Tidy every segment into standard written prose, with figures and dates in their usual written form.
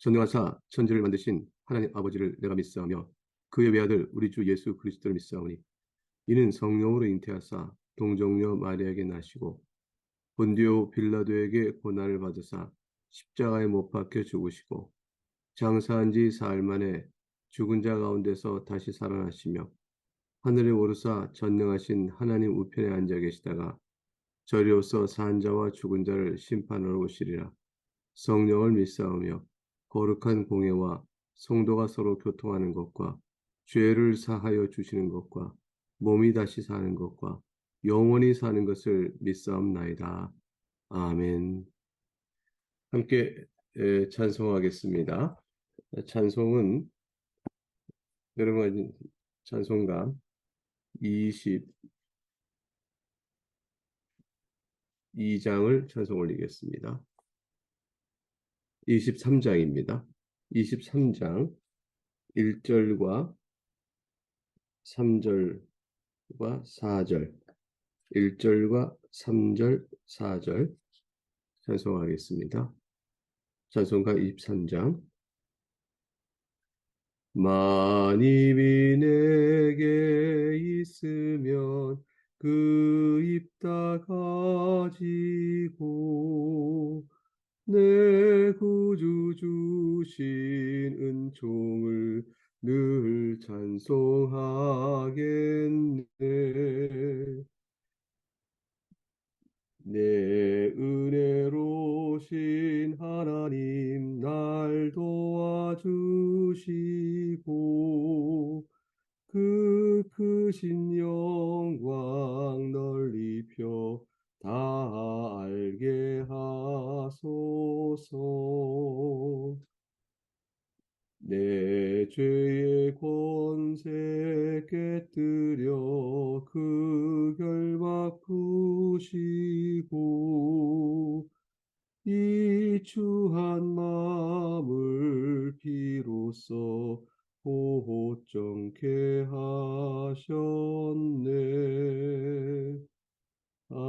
전능하사 천지를 만드신 하나님 아버지를 내가 믿사오며 그의 외아들 우리 주 예수 그리스도를 믿사오니 이는 성령으로 잉태하사 동정녀 마리아에게 나시고 본디오 빌라도에게 고난을 받으사 십자가에 못 박혀 죽으시고 장사한 지 사흘 만에 죽은 자 가운데서 다시 살아나시며 하늘에 오르사 전능하신 하나님 우편에 앉아 계시다가 저리로서 산 자와 죽은 자를 심판하러 오시리라. 성령을 믿사오며 거룩한 공예와 성도가 서로 교통하는 것과 죄를 사하여 주시는 것과 몸이 다시 사는 것과 영원히 사는 것을 믿사옵나이다. 아멘. 함께 찬송하겠습니다. 찬송은 여러 가지 찬송가 22장을 찬송 올리겠습니다. 23장입니다. 23장 1절과 3절과 4절, 1절과 3절, 4절 찬송하겠습니다. 찬송가 23장. 만입이 내게 있으면 그 입 다 가지고 내 구주 주신 은총을 늘 찬송하겠네. 내 은혜로신 하나님 날 도와주시고 그 크신 영광 널리 펴 다 알게 하소서. 내 죄의 권세 깨뜨려 그 결박 푸시고 이 추한 마음을 비로소 곧정케 하셨네. 아멘.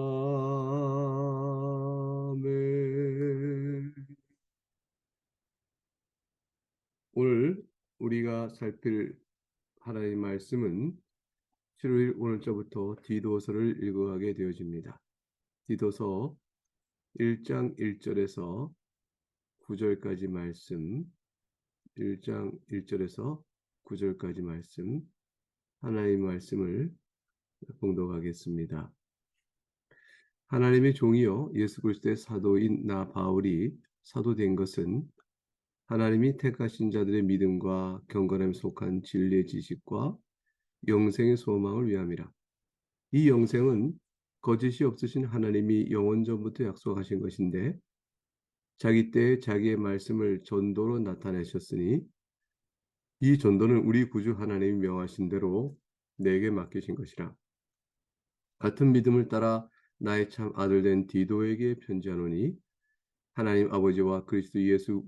오늘 우리가 살필 하나님의 말씀은 7월 오늘자부터 디도서를 읽어가게 되어집니다. 디도서 1장 1절에서 9절까지 말씀, 1장 1절에서 9절까지 말씀, 하나님의 말씀을 봉독하겠습니다. 하나님의 종이요 예수 그리스도의 사도인 나 바울이 사도된 것은 하나님이 택하신 자들의 믿음과 경건함에 속한 진리의 지식과 영생의 소망을 위함이라. 이 영생은 거짓이 없으신 하나님이 영원전부터 약속하신 것인데 자기 때에 자기의 말씀을 전도로 나타내셨으니 이 전도는 우리 구주 하나님이 명하신 대로 내게 맡기신 것이라. 같은 믿음을 따라 나의 참 아들 된 디도에게 편지하노니 하나님 아버지와 그리스도 예수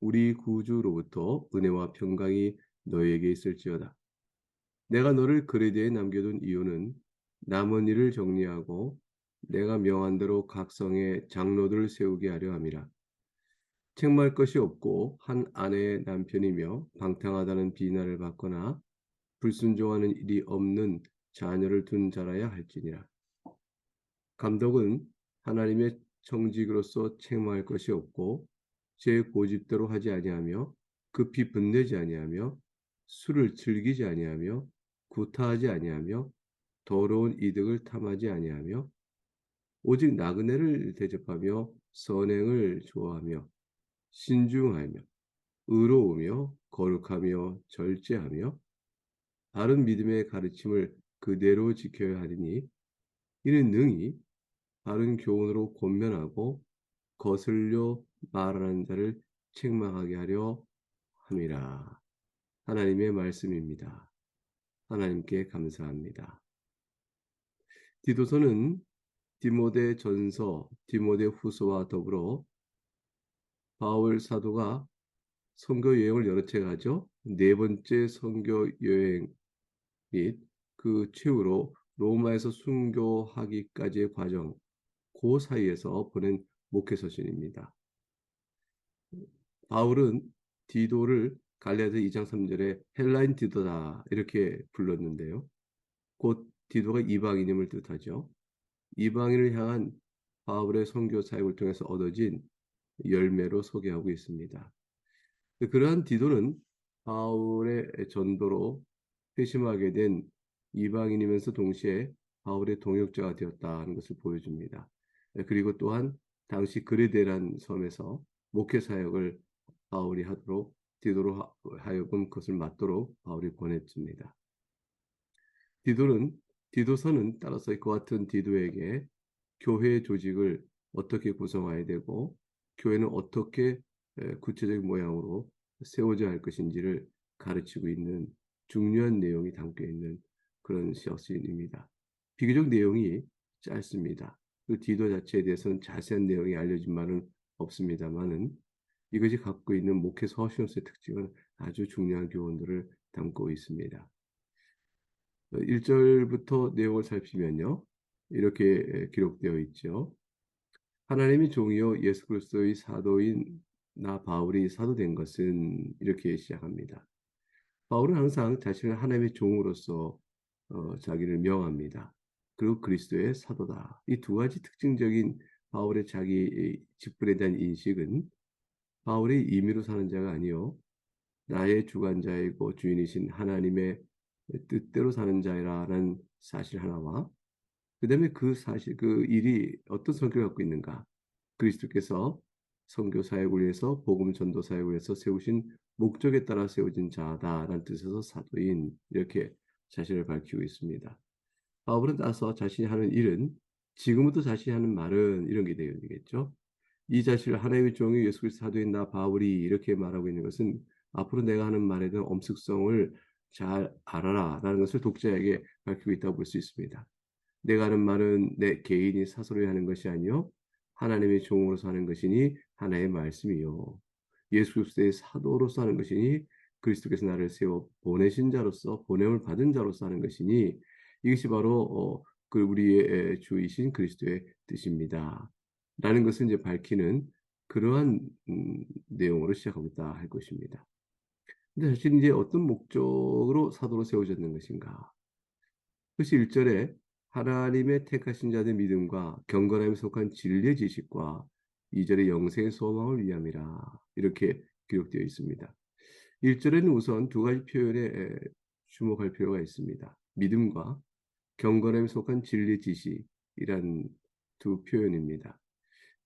우리 구주로부터 은혜와 평강이 너에게 있을지어다. 내가 너를 그레데에 남겨둔 이유는 남은 일을 정리하고 내가 명한 대로 각 성에 장로들을 세우게 하려 함이라. 책망할 것이 없고 한 아내의 남편이며 방탕하다는 비난을 받거나 불순종하는 일이 없는 자녀를 둔 자라야 할지니라. 감독은 하나님의 청직으로서 책망할 것이 없고 제 고집대로 하지 아니하며 급히 분내지 아니하며 술을 즐기지 아니하며 구타하지 아니하며 더러운 이득을 탐하지 아니하며 오직 나그네를 대접하며 선행을 좋아하며 신중하며 의로우며 거룩하며 절제하며 바른 믿음의 가르침을 그대로 지켜야 하리니 이는 능히 바른 교훈으로 권면하고 거슬려 말하는 자를 책망하게 하려 함이라. 하나님의 말씀입니다. 하나님께 감사합니다. 디도서는 디모데 전서, 디모데 후서와 더불어 바울 사도가 선교 여행을 여러 채 가죠. 네 번째 선교 여행 및 그 최후로 로마에서 순교하기까지의 과정, 그 사이에서 보낸 목회 서신입니다. 바울은 디도를 갈라디아 2장 3절에 헬라인 디도다 이렇게 불렀는데요. 곧 디도가 이방인임을 뜻하죠. 이방인을 향한 바울의 선교 사역을 통해서 얻어진 열매로 소개하고 있습니다. 그러한 디도는 바울의 전도로 회심하게 된 이방인이면서 동시에 바울의 동역자가 되었다는 것을 보여줍니다. 그리고 또한 당시 그레데란 섬에서 목회 사역을 바울이 하도록 디도로 하여금 그것을 맡도록 바울이 권했습니다. 디도서는 따라서 그와 같은 디도에게 교회 조직을 어떻게 구성해야 되고 교회는 어떻게 구체적인 모양으로 세워져야 할 것인지를 가르치고 있는 중요한 내용이 담겨 있는 그런 서신입니다. 비교적 내용이 짧습니다. 그 디도 자체에 대해서는 자세한 내용이 알려진 바는 없습니다만은 이것이 갖고 있는 목회 서신으로서의 특징은 아주 중요한 교훈들을 담고 있습니다. 1절부터 내용을 살피면요. 이렇게 기록되어 있죠. 하나님이 종이요 예수 그리스도의 사도인 나 바울이 사도된 것은 이렇게 시작합니다. 바울은 항상 자신을 하나님의 종으로서 자기를 명합니다. 그리고 그리스도의 사도다. 이 두 가지 특징적인 바울의 자기 직분에 대한 인식은 바울이 임의로 사는 자가 아니요 나의 주관자이고 주인이신 하나님의 뜻대로 사는 자라는 사실 하나와 그다음에 그 사실 그 일이 어떤 성격을 갖고 있는가? 그리스도께서 선교 사역을 위해서 복음 전도 사역을 위해서 세우신 목적에 따라 세워진 자다라는 뜻에서 사도인 이렇게 자신을 밝히고 있습니다. 바울은 따라서 자신이 하는 일은 지금부터 자신이 하는 말은 이런 게 되겠죠. 이 자신을 하나님의 종이 예수 그리스도 사도인 나 바울이 이렇게 말하고 있는 것은 앞으로 내가 하는 말에 대한 엄숙성을 잘 알아라라는 것을 독자에게 밝히고 있다고 볼 수 있습니다. 내가 하는 말은 내 개인이 사소리 하는 것이 아니요 하나님의 종으로서 하는 것이니 하나의 말씀이요 예수 그리스도의 사도로서 하는 것이니 그리스도께서 나를 세워 보내신 자로서 보냄을 받은 자로서 하는 것이니 이것이 바로 그 우리의 주이신 그리스도의 뜻입니다. 라는 것을 이제 밝히는 그러한 내용으로 시작하고 있다 할 것입니다. 근데 사실 이제 어떤 목적으로 사도로 세워졌는 것인가? 그것이 1절에 하나님의 택하신 자들의 믿음과 경건함에 속한 진리의 지식과 2절에 영생의 소망을 위함이라 이렇게 기록되어 있습니다. 1절에는 우선 두 가지 표현에 주목할 필요가 있습니다. 믿음과 경건함에 속한 진리 지식이란 두 표현입니다.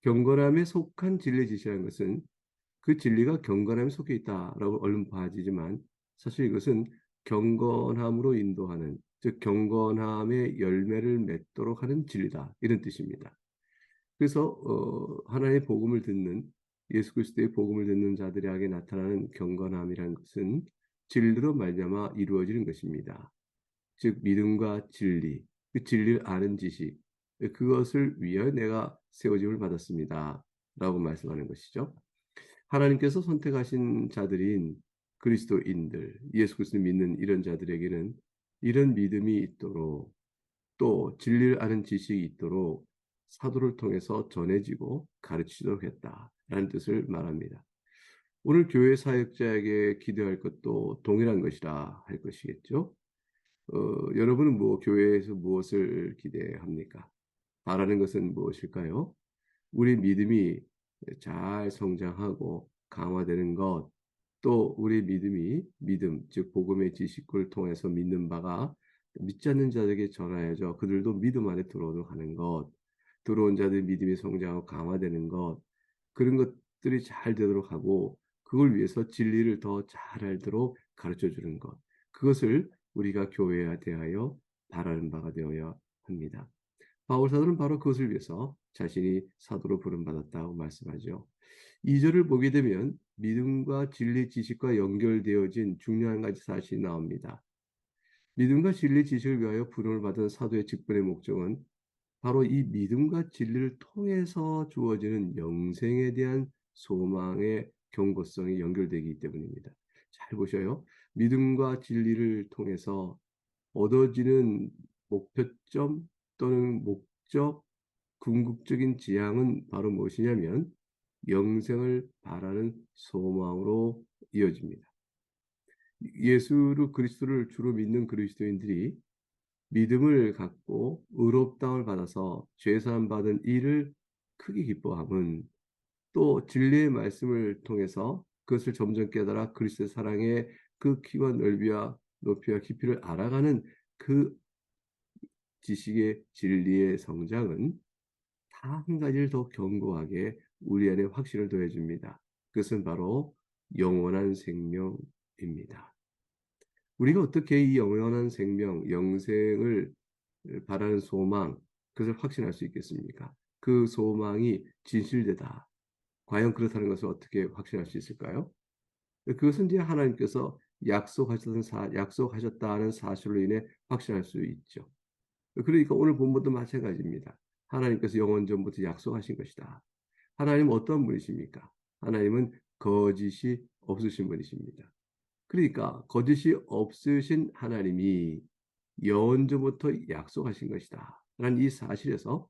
경건함에 속한 진리 지식이라는 것은 그 진리가 경건함에 속해 있다라고 얼른 봐지지만 사실 이것은 경건함으로 인도하는 즉 경건함의 열매를 맺도록 하는 진리다 이런 뜻입니다. 그래서 하나님의 복음을 듣는 예수 그리스도의 복음을 듣는 자들에게 나타나는 경건함이라는 것은 진리로 말미암아 이루어지는 것입니다. 즉 믿음과 진리, 그 진리를 아는 지식, 그것을 위하여 내가 세워짐을 받았습니다. 라고 말씀하는 것이죠. 하나님께서 선택하신 자들인 그리스도인들, 예수 그리스도를 믿는 이런 자들에게는 이런 믿음이 있도록 또 진리를 아는 지식이 있도록 사도를 통해서 전해지고 가르치도록 했다라는 뜻을 말합니다. 오늘 교회 사역자에게 기대할 것도 동일한 것이라 할 것이겠죠. 여러분은 교회에서 무엇을 기대합니까? 바라는 것은 무엇일까요? 우리 믿음이 잘 성장하고 강화되는 것, 또 우리 믿음, 즉 복음의 지식을 통해서 믿는 바가 믿지 않는 자들에게 전하여져 그들도 믿음 안에 들어오도록 하는 것, 들어온 자들 믿음이 성장하고 강화되는 것, 그런 것들이 잘 되도록 하고 그걸 위해서 진리를 더 잘 알도록 가르쳐 주는 것, 그것을 우리가 교회에 대하여 바라는 바가 되어야 합니다. 바울 사도는 바로 그것을 위해서 자신이 사도로 부름받았다고 말씀하죠. 2절을 보게 되면 믿음과 진리 지식과 연결되어진 중요한 가지 사실이 나옵니다. 믿음과 진리 지식을 위하여 부름을 받은 사도의 직분의 목적은 바로 이 믿음과 진리를 통해서 주어지는 영생에 대한 소망의 경고성이 연결되기 때문입니다. 잘 보셔요. 믿음과 진리를 통해서 얻어지는 목표점 또는 목적, 궁극적인 지향은 바로 무엇이냐면 영생을 바라는 소망으로 이어집니다. 예수 그리스도를 주로 믿는 그리스도인들이 믿음을 갖고 의롭다움을 받아서 죄사함 받은 이를 크게 기뻐함은 또 진리의 말씀을 통해서 그것을 점점 깨달아 그리스도의 사랑의 그 키와 넓이와 높이와 깊이를 알아가는 그 지식의 진리의 성장은 다 한 가지를 더 견고하게 우리 안에 확신을 더해줍니다. 그것은 바로 영원한 생명입니다. 우리가 어떻게 이 영원한 생명, 영생을 바라는 소망, 그것을 확신할 수 있겠습니까? 그 소망이 진실되다. 과연 그렇다는 것을 어떻게 확신할 수 있을까요? 그것은 이제 하나님께서 약속하셨다는 사실로 인해 확신할 수 있죠. 그러니까 오늘 본문도 마찬가지입니다. 하나님께서 영원 전부터 약속하신 것이다. 하나님은 어떤 분이십니까? 하나님은 거짓이 없으신 분이십니다. 그러니까 거짓이 없으신 하나님이 영원전부터 약속하신 것이다. 라는 이 사실에서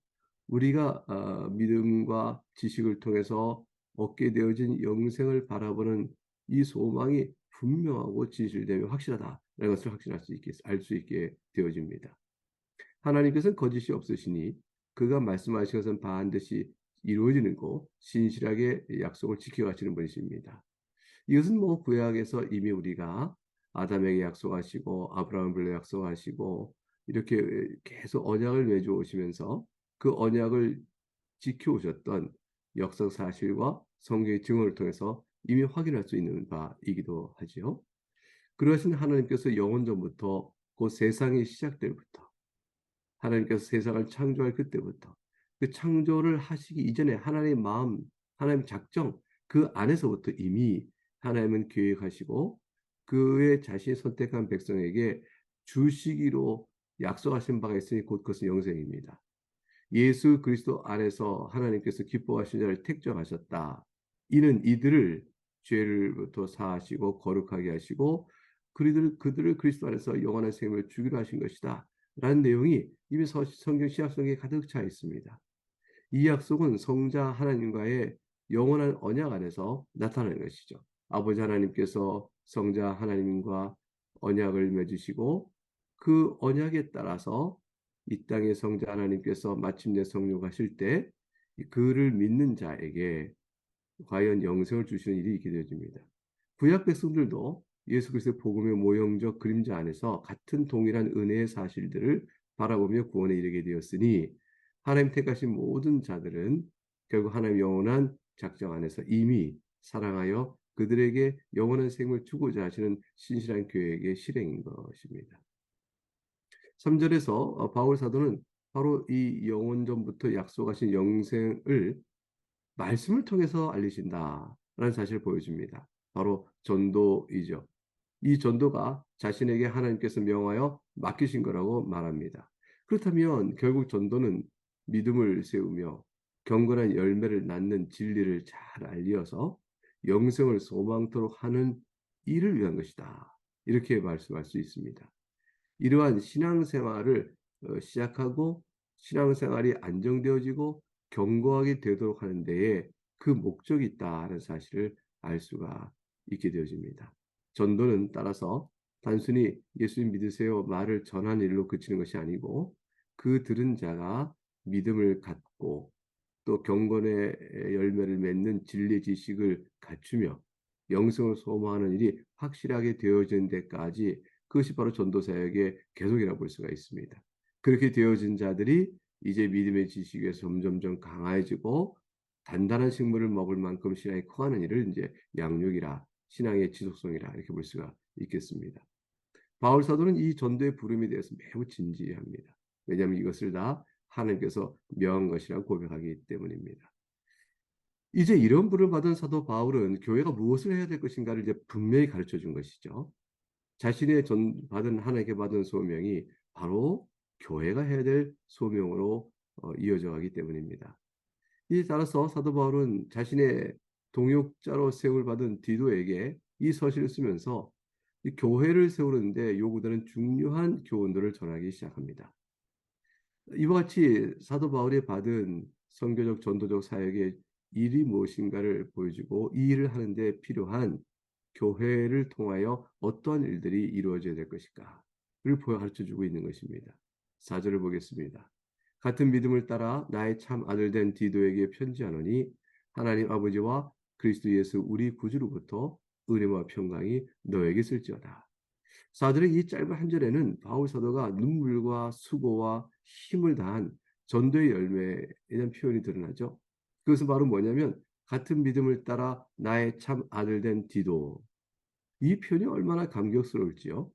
우리가 믿음과 지식을 통해서 얻게 되어진 영생을 바라보는 이 소망이 분명하고 진실되며 확실하다라는 것을 알 수 있게 되어집니다. 하나님께서는 거짓이 없으시니 그가 말씀하신 것은 반드시 이루어지는 거 신실하게 약속을 지켜가시는 분이십니다. 이것은 뭐 구약에서 이미 우리가 아담에게 약속하시고 아브라함을 약속하시고 이렇게 계속 언약을 맺어 오시면서 그 언약을 지켜오셨던 역사 사실과 성경의 증언을 통해서 이미 확인할 수 있는 바이기도 하지요. 그러신 하나님께서 영원전부터 그 세상이 시작될 부터 하나님께서 세상을 창조할 그때부터 그 창조를 하시기 이전에 하나님의 마음, 하나님의 작정 그 안에서부터 이미 하나님은 계획하시고 그의 자신이 선택한 백성에게 주시기로 약속하신 바가 있으니 곧 그것은 영생입니다. 예수 그리스도 안에서 하나님께서 기뻐하신 자를 택정하셨다. 이는 이들을 죄를부터 사하시고 거룩하게 하시고 그들을 그리스도 안에서 영원한 생명을 주기로 하신 것이다. 라는 내용이 이미 성경 신약성경에 가득 차 있습니다. 이 약속은 성자 하나님과의 영원한 언약 안에서 나타나는 것이죠. 아버지 하나님께서 성자 하나님과 언약을 맺으시고 그 언약에 따라서 이 땅의 성자 하나님께서 마침내 성육하실 때 그를 믿는 자에게 과연 영생을 주시는 일이 있게 되어집니다. 구약 백성들도 예수 그리스도의 복음의 모형적 그림자 안에서 같은 동일한 은혜의 사실들을 바라보며 구원에 이르게 되었으니 하나님 택하신 모든 자들은 결국 하나님 영원한 작정 안에서 이미 사랑하여 그들에게 영원한 생명을 주고자 하시는 신실한 계획의 실행인 것입니다. 3절에서 바울 사도는 바로 이 영원전부터 약속하신 영생을 말씀을 통해서 알리신다라는 사실을 보여줍니다. 바로 전도이죠. 이 전도가 자신에게 하나님께서 명하여 맡기신 거라고 말합니다. 그렇다면 결국 전도는 믿음을 세우며 경건한 열매를 낳는 진리를 잘 알려서 영생을 소망토록 하는 일을 위한 것이다. 이렇게 말씀할 수 있습니다. 이러한 신앙생활을 시작하고 신앙생활이 안정되어지고 견고하게 되도록 하는 데에 그 목적이 있다는 사실을 알 수가 있게 되어집니다. 전도는 따라서 단순히 예수님 믿으세요 말을 전하는 일로 그치는 것이 아니고 그 들은 자가 믿음을 갖고 또 경건의 열매를 맺는 진리 지식을 갖추며 영성을 소모하는 일이 확실하게 되어진 데까지 그것이 바로 전도 사역의 계속이라고 볼 수가 있습니다. 그렇게 되어진 자들이 이제 믿음의 지식에서 점점점 강해지고 단단한 식물을 먹을 만큼 신앙이 커가는 일을 이제 양육이라 신앙의 지속성이라 이렇게 볼 수가 있겠습니다. 바울 사도는 이 전도의 부름에 대해서 매우 진지합니다. 왜냐하면 이것을 다 하나님께서 명한 것이라고 고백하기 때문입니다. 이제 이런 부름을 받은 사도 바울은 교회가 무엇을 해야 될 것인가를 이제 분명히 가르쳐 준 것이죠. 자신의 하나님께 받은 소명이 바로 교회가 해야 될 소명으로 이어져 가기 때문입니다. 이에 따라서 사도 바울은 자신의 동역자로 세움을 받은 디도에게 이 서신을 쓰면서 이 교회를 세우는데 요구되는 중요한 교훈들을 전하기 시작합니다. 이와 같이 사도 바울이 받은 선교적 전도적 사역의 일이 무엇인가를 보여주고 이 일을 하는데 필요한 교회를 통하여 어떠한 일들이 이루어져야 될 것인가를 가르쳐주고 있는 것입니다. 4절을 보겠습니다. 같은 믿음을 따라 나의 참 아들 된 디도에게 편지하노니 하나님 아버지와 그리스도 예수 우리 구주로부터 은혜와 평강이 너에게 있을지어다. 4절의 이 짧은 한 절에는 바울 사도가 눈물과 수고와 힘을 다한 전도의 열매에 대한 표현이 드러나죠. 그것은 바로 뭐냐면 같은 믿음을 따라 나의 참 아들 된 디도. 이 표현이 얼마나 감격스러울지요.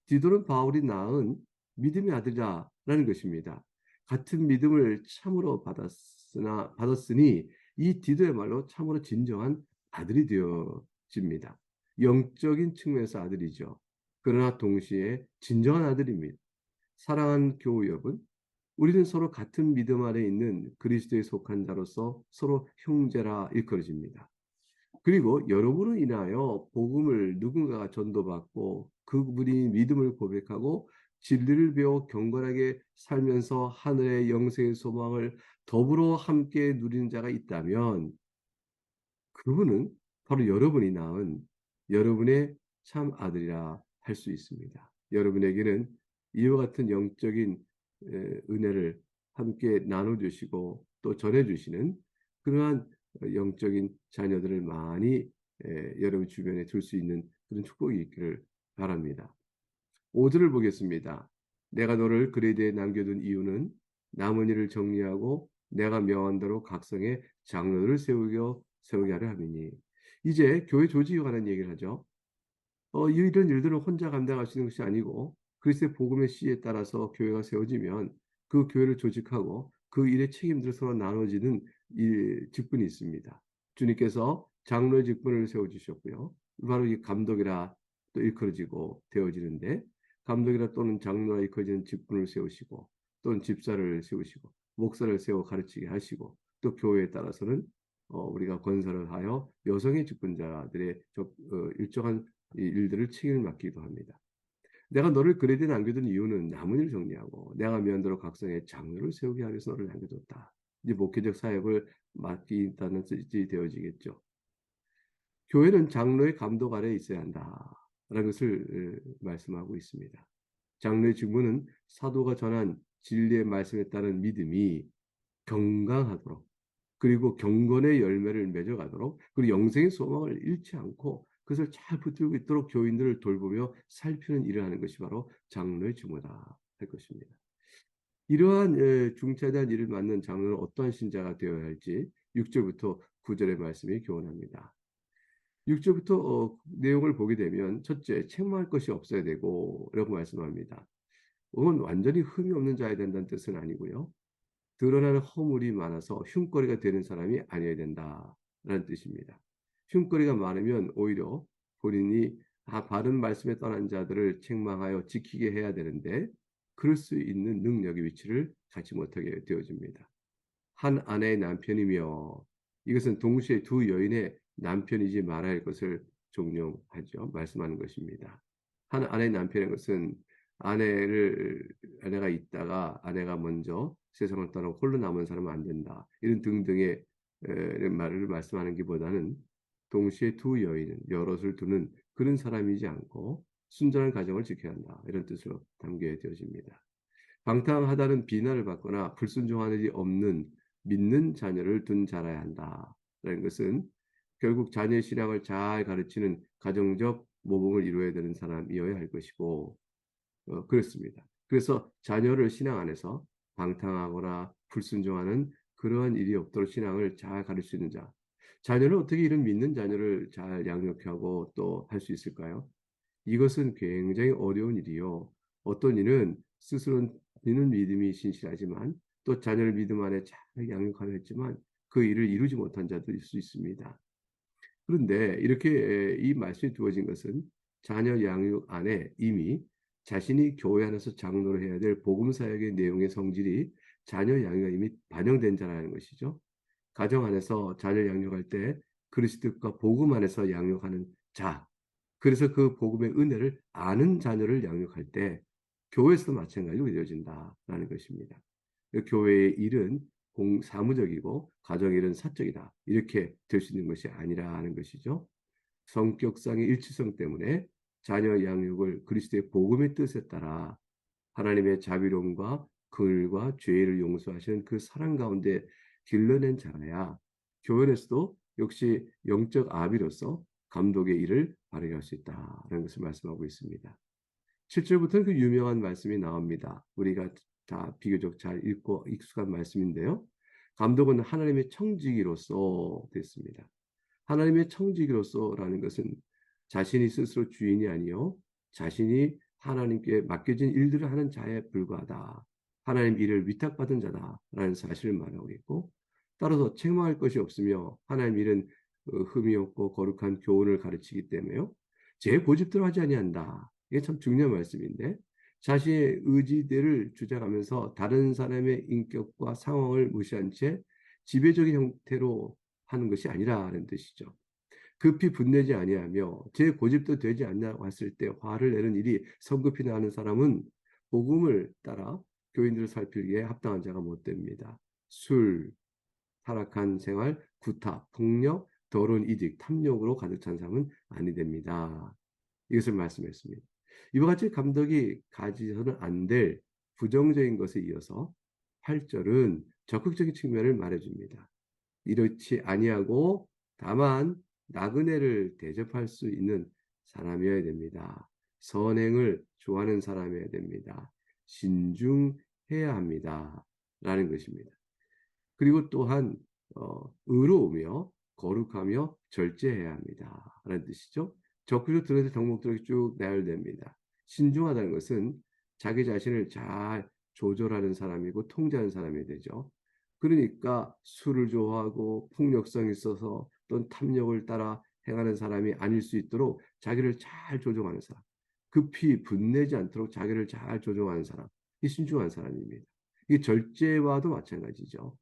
디도는 바울이 낳은 믿음의 아들이라는 것입니다. 같은 믿음을 참으로 받았으니 이 디도야말로 참으로 진정한 아들이 되어집니다. 영적인 측면에서 아들이죠. 그러나 동시에 진정한 아들입니다. 사랑하는 교우 여러분, 우리는 서로 같은 믿음 아래 있는 그리스도에 속한 자로서 서로 형제라 일컬어집니다. 그리고 여러분을 인하여 복음을 누군가가 전도받고 그분이 믿음을 고백하고 진리를 배워 경건하게 살면서 하늘의 영생의 소망을 더불어 함께 누리는 자가 있다면 그분은 바로 여러분이 낳은 여러분의 참 아들이라 할 수 있습니다. 여러분에게는 이와 같은 영적인 은혜를 함께 나눠주시고 또 전해주시는 그러한 영적인 자녀들을 많이 여러분 주변에 둘 수 있는 그런 축복이 있기를 바랍니다. 5절을 보겠습니다. 내가 너를 그레데에 남겨둔 이유는 남은 일을 정리하고 내가 명한 대로 각성의 장로들을 세우게 하려 함이니. 이제 교회 조직에 관한 얘기를 하죠. 이런 일들은 혼자 감당할 수 있는 것이 아니고 그리스도의 복음의 씨에 따라서 교회가 세워지면 그 교회를 조직하고 그 일의 책임들을 서로 나눠지는 직분이 있습니다. 주님께서 장로의 직분을 세워주셨고요. 바로 이 감독이라 또 일컬어지고 되어지는데 감독이라 또는 장로라 일컬어지는 직분을 세우시고 또는 집사를 세우시고 목사를 세워 가르치게 하시고 또 교회에 따라서는 우리가 건설을 하여 여성의 직분자들의 일정한 이 일들을 책임을 맡기도 합니다. 내가 너를 그레데에 남겨둔 이유는 남은 일을 정리하고 내가 면대로 각성의 장로를 세우게 하기 위해서 너를 남겨뒀다. 이제 목회적 사역을 맡긴다는 뜻이 되어지겠죠. 교회는 장로의 감독 아래에 있어야 한다라는 것을 말씀하고 있습니다. 장로의 직무는 사도가 전한 진리의 말씀에 따른 믿음이 건강하도록 그리고 경건의 열매를 맺어가도록 그리고 영생의 소망을 잃지 않고 그것을 잘 붙들고 있도록 교인들을 돌보며 살피는 일을 하는 것이 바로 장로의 직무다 할 것입니다. 이러한 중차대한 일을 맡는 장로는 어떠한 신자가 되어야 할지 6절부터 9절의 말씀이 교훈합니다. 6절부터 내용을 보게 되면 첫째, 책망할 것이 없어야 되고 라고 말씀합니다. 그건 완전히 흠이 없는 자야 된다는 뜻은 아니고요. 드러나는 허물이 많아서 흉거리가 되는 사람이 아니어야 된다라는 뜻입니다. 흉거리가 많으면 오히려 본인이 바른 말씀에 떠난 자들을 책망하여 지키게 해야 되는데 그럴 수 있는 능력의 위치를 갖지 못하게 되어집니다. 한 아내의 남편이며 이것은 동시에 두 여인의 남편이지 말아야 할 것을 종용하죠. 말씀하는 것입니다. 한 아내의 남편인 것은 아내가 있다가 아내가 먼저 세상을 떠나고 홀로 남은 사람은 안 된다. 이런 등등의 말을 말씀하는 것보다는 동시에 두 여인은 여럿을 두는 그런 사람이지 않고 순전한 가정을 지켜야 한다. 이런 뜻으로 담겨되어집니다. 방탕하다는 비난을 받거나 불순종하는 일이 없는 믿는 자녀를 둔 자라야 한다라는 것은 결국 자녀의 신앙을 잘 가르치는 가정적 모범을 이루어야 되는 사람이어야 할 것이고 그렇습니다. 그래서 자녀를 신앙 안에서 방탕하거나 불순종하는 그러한 일이 없도록 신앙을 잘 가르치는 자. 자녀를 어떻게 이런 믿는 자녀를 잘 양육하고 또 할 수 있을까요? 이것은 굉장히 어려운 일이요. 어떤 이는 스스로는 믿음이 신실하지만 또 자녀를 믿음 안에 잘 양육하려 했지만 그 일을 이루지 못한 자도 있을 수 있습니다. 그런데 이렇게 이 말씀이 두어진 것은 자녀 양육 안에 이미 자신이 교회 안에서 장로를 해야 될 복음 사역의 내용의 성질이 자녀 양육에 이미 반영된 자라는 것이죠. 가정 안에서 자녀 양육할 때 그리스도과 복음 안에서 양육하는 자. 그래서 그 복음의 은혜를 아는 자녀를 양육할 때 교회에서도 마찬가지로 이루어진다라는 것입니다. 교회의 일은 사무적이고 가정의 일은 사적이다. 이렇게 될 수 있는 것이 아니라는 것이죠. 성격상의 일치성 때문에 자녀 양육을 그리스도의 복음의 뜻에 따라 하나님의 자비로움과 긍휼과 죄를 용서하시는 그 사랑 가운데 길러낸 자라야 교회에서도 역시 영적 아비로서 감독의 일을 발휘할 수 있다라는 것을 말씀하고 있습니다. 7절부터는 그 유명한 말씀이 나옵니다. 우리가 다 비교적 잘 읽고 익숙한 말씀인데요. 감독은 하나님의 청지기로서 됐습니다. 하나님의 청지기로서라는 것은 자신이 스스로 주인이 아니요 자신이 하나님께 맡겨진 일들을 하는 자에 불과하다. 하나님 일을 위탁받은 자다라는 사실을 말하고 있고 따라서 책망할 것이 없으며 하나님 일은 흠이 없고 거룩한 교훈을 가르치기 때문에요. 제 고집대로 하지 아니한다. 이게 참 중요한 말씀인데 자신의 의지대를 주장하면서 다른 사람의 인격과 상황을 무시한 채 지배적인 형태로 하는 것이 아니라는 뜻이죠. 급히 분내지 아니하며 제 고집도 되지 않냐고 했을 때 화를 내는 일이 성급히 나는 사람은 복음을 따라 교인들을 살피기에 합당한 자가 못 됩니다. 술, 타락한 생활, 구타, 폭력, 더러운 이득, 탐욕으로 가득 찬 사람은 아니 됩니다. 이것을 말씀했습니다. 이와 같이 감독이 가지서는 안 될 부정적인 것에 이어서 8절은 적극적인 측면을 말해줍니다. 이렇지 아니하고 다만 나그네를 대접할 수 있는 사람이어야 됩니다. 선행을 좋아하는 사람이어야 됩니다. 신중해야 합니다. 라는 것입니다. 그리고 또한 의로우며 거룩하며 절제해야 합니다. 라는 뜻이죠. 적극적으로 들어서 덕목들이 쭉 나열됩니다. 신중하다는 것은 자기 자신을 잘 조절하는 사람이고 통제하는 사람이 되죠. 그러니까 술을 좋아하고 폭력성이 있어서 또는 탐욕을 따라 행하는 사람이 아닐 수 있도록 자기를 잘 조종하는 사람. 급히 분내지 않도록 자기를 잘 조종하는 사람. 이 신중한 사람입니다. 이 절제와도 마찬가지죠.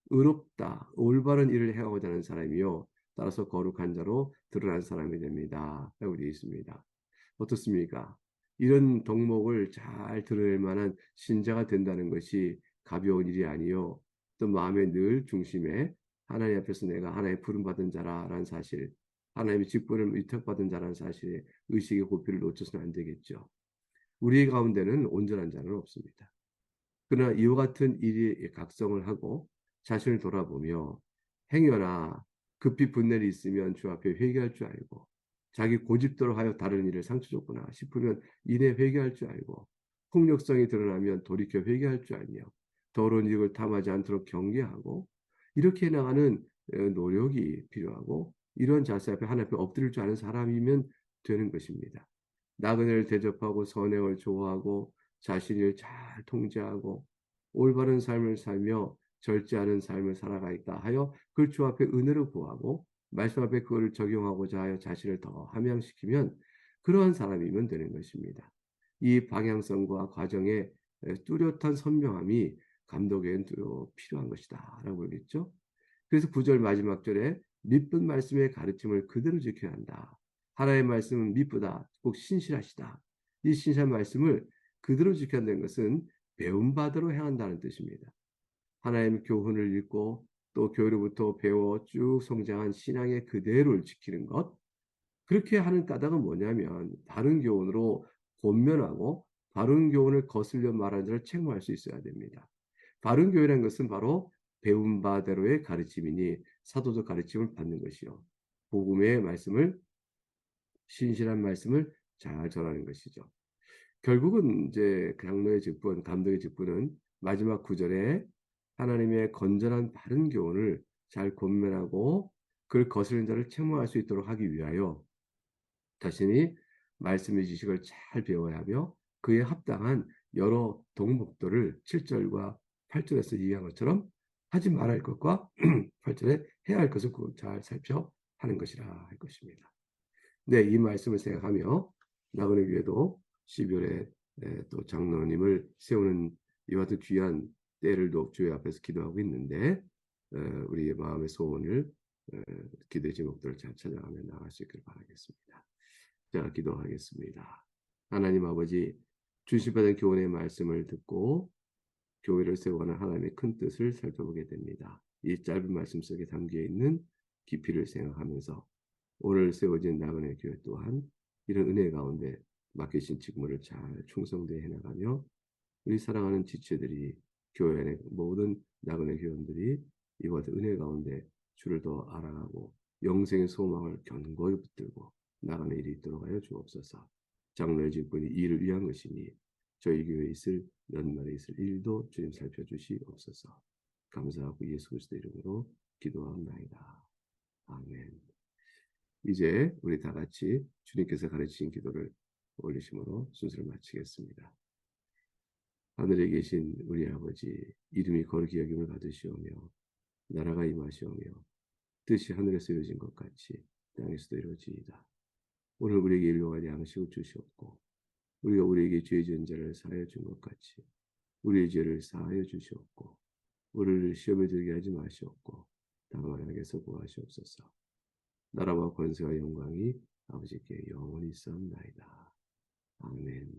의롭다, 올바른 일을 해오고자 하는 사람이요. 따라서 거룩한 자로 드러난 사람이 됩니다. 라고 되어 있습니다. 어떻습니까? 이런 덕목을 잘 드러낼 만한 신자가 된다는 것이 가벼운 일이 아니요. 또 마음의 늘 중심에 하나님 앞에서 내가 하나님의 부름받은 자라는 사실, 하나님의 직분을 위탁받은 자라는 사실에 의식의 고피를 놓쳐서는 안 되겠죠. 우리 가운데는 온전한 자는 없습니다. 그러나 이와 같은 일이 각성을 하고 자신을 돌아보며 행여나 급히 분열이 있으면 주 앞에 회개할 줄 알고 자기 고집대로 하여 다른 일을 상처 줬구나 싶으면 이내 회개할 줄 알고 폭력성이 드러나면 돌이켜 회개할 줄 알며 더러운 이익을 탐하지 않도록 경계하고 이렇게 나가는 노력이 필요하고 이런 자세 앞에 하나님 앞에 엎드릴 줄 아는 사람이면 되는 것입니다. 나그네를 대접하고 선행을 좋아하고 자신을 잘 통제하고 올바른 삶을 살며 절제하는 삶을 살아가겠다 하여 그 주 앞에 은혜를 구하고 말씀 앞에 그거를 적용하고자 하여 자신을 더 함양시키면 그러한 사람이면 되는 것입니다. 이 방향성과 과정의 뚜렷한 선명함이 감독에겐 필요한 것이다 라고 그러겠죠. 그래서 9절 마지막 절에 믿은 말씀의 가르침을 그대로 지켜야 한다. 하나님의 말씀은 미쁘다. 꼭 신실하시다. 이 신실한 말씀을 그대로 지켜야 한다는 것은 배운 바대로 행한다는 뜻입니다. 하나님의 교훈을 읽고 또 교회로부터 배워 쭉 성장한 신앙의 그대로를 지키는 것. 그렇게 하는 까닭은 뭐냐면 바른 교훈으로 권면하고 바른 교훈을 거슬려 말하는 자를 책망할 수 있어야 됩니다. 바른 교회라는 것은 바로 배운 바대로의 가르침이니 사도적 가르침을 받는 것이요. 복음의 말씀을 신실한 말씀을 잘 전하는 것이죠. 결국은 이제 장로의 직분, 감독의 직분은 마지막 구절에 하나님의 건전한 바른 교훈을 잘 권면하고 그를 거스르는 자를 책망할 수 있도록 하기 위하여 자신이 말씀의 지식을 잘 배워야 하며 그에 합당한 여러 덕목들을 7절과 8절에서 이해한 것처럼 하지 말아야 할 것과 8절에 해야 할 것을 잘 살펴 하는 것이라 할 것입니다. 네, 이 말씀을 생각하며 나그네 교회도 12월에 또 장로님을 세우는 이와 같은 귀한 때를 도 주의 앞에서 기도하고 있는데 우리의 마음의 소원을 기도의 제목들을 잘 찾아가며 나갈 수 있기를 바라겠습니다. 자, 기도하겠습니다. 하나님 아버지, 주시받은 교훈의 말씀을 듣고 교회를 세워가는 하나님의 큰 뜻을 살펴보게 됩니다. 이 짧은 말씀 속에 담겨 있는 깊이를 생각하면서 오늘 세워진 나그네 교회 또한 이런 은혜 가운데 맡기신 직무를 잘 충성되게 해나가며 우리 사랑하는 지체들이 교회 안의 모든 나그네 교원들이 이와 같은 은혜 가운데 주를 더 알아가고 영생의 소망을 견고히 붙들고 나가는 일이 있도록 하여 주옵소서. 장로의 직분이 이를 위한 것이니 저희 교회에 있을 연말에 있을 일도 주님 살펴주시옵소서. 감사하고 예수 그리스도 이름으로 기도합나이다. 아멘. 이제 우리 다 같이 주님께서 가르치신 기도를 올리심으로 순서를 마치겠습니다. 하늘에 계신 우리 아버지, 이름이 거룩히 여김을 받으시오며 나라가 임하시오며 뜻이 하늘에서 이루어진 것 같이 땅에서도 이루어지이다. 오늘 우리에게 일용할 양식을 주시옵고 우리가 우리에게 죄 지은 자를 사하여 준 것 같이 우리의 죄를 사하여 주시옵고 우리를 시험에 들게 하지 마시옵고 다만 악에서 구하시옵소서. 나라와 권세와 영광이 아버지께 영원히 있사옵나이다. 아멘.